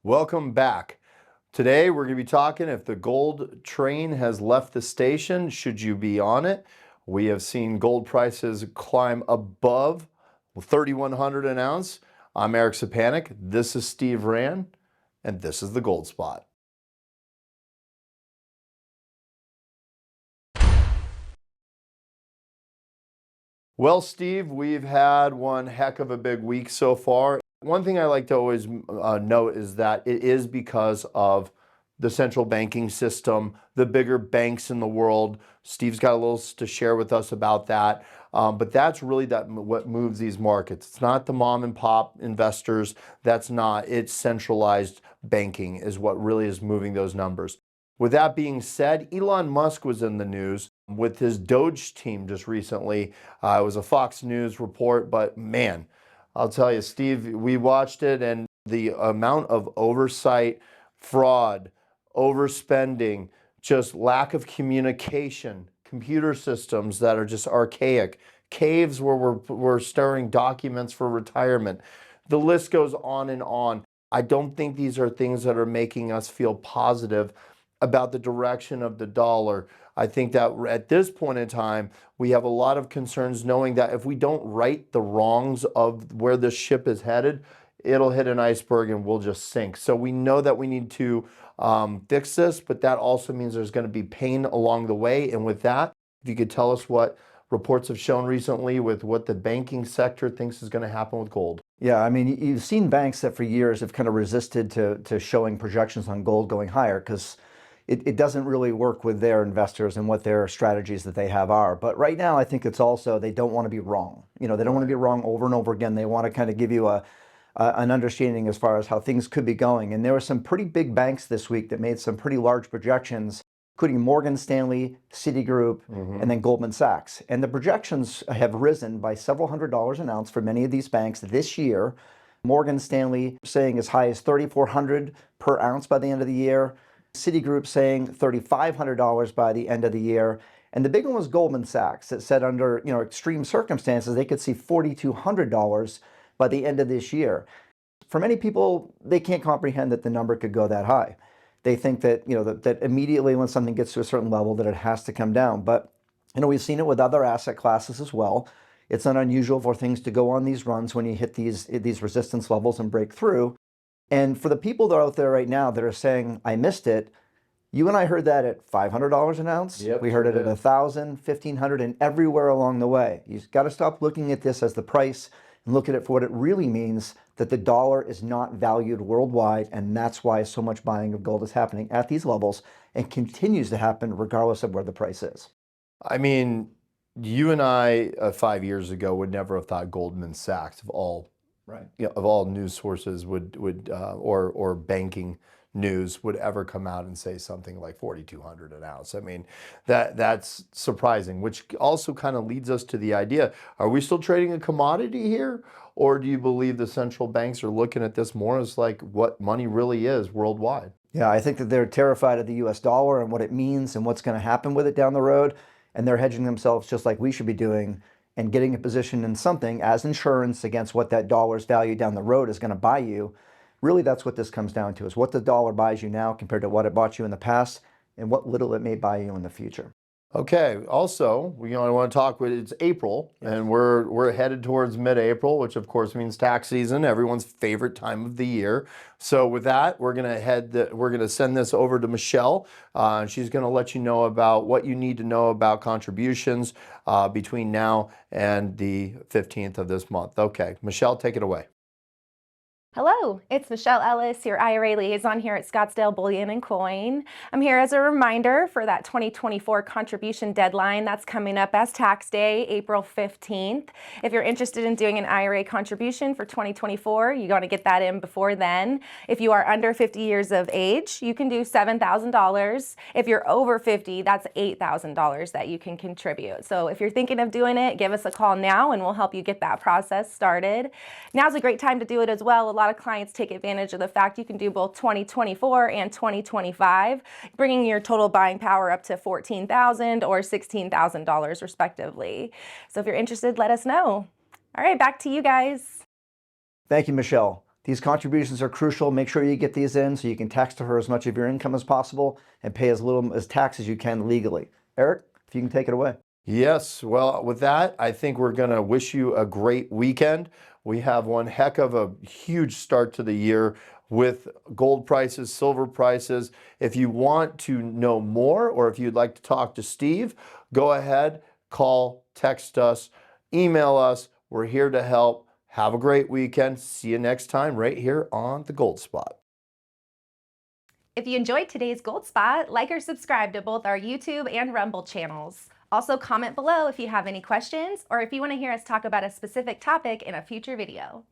Welcome back. Today we're going to be talking if the gold train has left the station, should you be on it? We have seen gold prices climb above 3,100 an ounce. I'm Eric Sepanek, this is Steve Rand, and this is the Gold Spot. Well, Steve, we've had one heck of a big week so far. One thing I like to always note is that it is because of the central banking system, the bigger banks in the world. Steve's got a little to share with us about that. But that's really what moves these markets. It's not the mom and pop investors. That's not. It's centralized banking is what really is moving those numbers. With that being said, Elon Musk was in the news with his Doge team just recently. It was a Fox News report, but man, I'll tell you, Steve, we watched it, and the amount of oversight, fraud, overspending, just lack of communication, computer systems that are just archaic, caves where we're storing documents for retirement. The list goes on and on. I don't think these are things that are making us feel positive about the direction of the dollar. I think that at this point in time, we have a lot of concerns knowing that if we don't right the wrongs of where this ship is headed, it'll hit an iceberg and we'll just sink. So we know that we need to fix this, but that also means there's going to be pain along the way. And with that, if you could tell us what reports have shown recently with what the banking sector thinks is going to happen with gold. Yeah, I mean, you've seen banks that for years have kind of resisted to showing projections on gold going higher because it doesn't really work with their investors and what their strategies that they have are. But right now, I think it's also they don't want to be wrong. You know, they don't want to be wrong over and over again. They want to kind of give you an understanding as far as how things could be going. And there were some pretty big banks this week that made some pretty large projections, including Morgan Stanley, Citigroup, and then Goldman Sachs. And the projections have risen by several $100s an ounce for many of these banks this year. Morgan Stanley saying as high as $3,400 per ounce by the end of the year. Citigroup saying $3,500 by the end of the year. And the big one was Goldman Sachs that said under extreme circumstances, they could see $4,200 by the end of this year. For many people, they can't comprehend that the number could go that high. They think that, that immediately when something gets to a certain level that it has to come down. But, we've seen it with other asset classes as well. It's not unusual for things to go on these runs when you hit these resistance levels and break through. And for the people that are out there right now that are saying, I missed it, you and I heard that at $500 an ounce. Yep, we heard it at $1,000, $1,500, and everywhere along the way. You've got to stop looking at this as the price and look at it for what it really means, that the dollar is not valued worldwide, and that's why so much buying of gold is happening at these levels and continues to happen regardless of where the price is. I mean, you and I 5 years ago would never have thought Goldman Sachs of all of all news sources would or banking news would ever come out and say something like 4,200 an ounce. I mean, that's surprising, which also kind of leads us to the idea, are we still trading a commodity here? Or do you believe the central banks are looking at this more as like what money really is worldwide? Yeah, I think that they're terrified of the US dollar and what it means and what's going to happen with it down the road. And they're hedging themselves just like we should be doing and getting a position in something as insurance against what that dollar's value down the road is going to buy you. Really, that's what this comes down to, is what the dollar buys you now compared to what it bought you in the past and what little it may buy you in the future. Okay. Also, I want to talk with, it's April, and we're headed towards mid-April, which of course means tax season, everyone's favorite time of the year. So with that, we're gonna send this over to Michelle. She's gonna let you know about what you need to know about contributions between now and the 15th of this month. Okay, Michelle, take it away. Hello, it's Michelle Ellis, your IRA liaison here at Scottsdale Bullion and Coin. I'm here as a reminder for that 2024 contribution deadline that's coming up as tax day, April 15th. If you're interested in doing an IRA contribution for 2024, you got to get that in before then. If you are under 50 years of age, you can do $7,000. If you're over 50, that's $8,000 that you can contribute. So if you're thinking of doing it, give us a call now and we'll help you get that process started. Now's a great time to do it as well. A lot of clients take advantage of the fact you can do both 2024 and 2025, bringing your total buying power up to $14,000 or $16,000 respectively. So if you're interested, let us know. All right, back to you guys. Thank you, Michelle. These contributions are crucial. Make sure you get these in so you can tax to her as much of your income as possible and pay as little as tax as you can legally. Eric, if you can take it away. Yes, well, with that, I think we're going to wish you a great weekend. We have one heck of a huge start to the year with gold prices, silver prices. If you want to know more or if you'd like to talk to Steve, go ahead, call, text us, email us. We're here to help. Have a great weekend. See you next time right here on The Gold Spot. If you enjoyed today's Gold Spot, like or subscribe to both our YouTube and Rumble channels. Also comment below if you have any questions or if you want to hear us talk about a specific topic in a future video.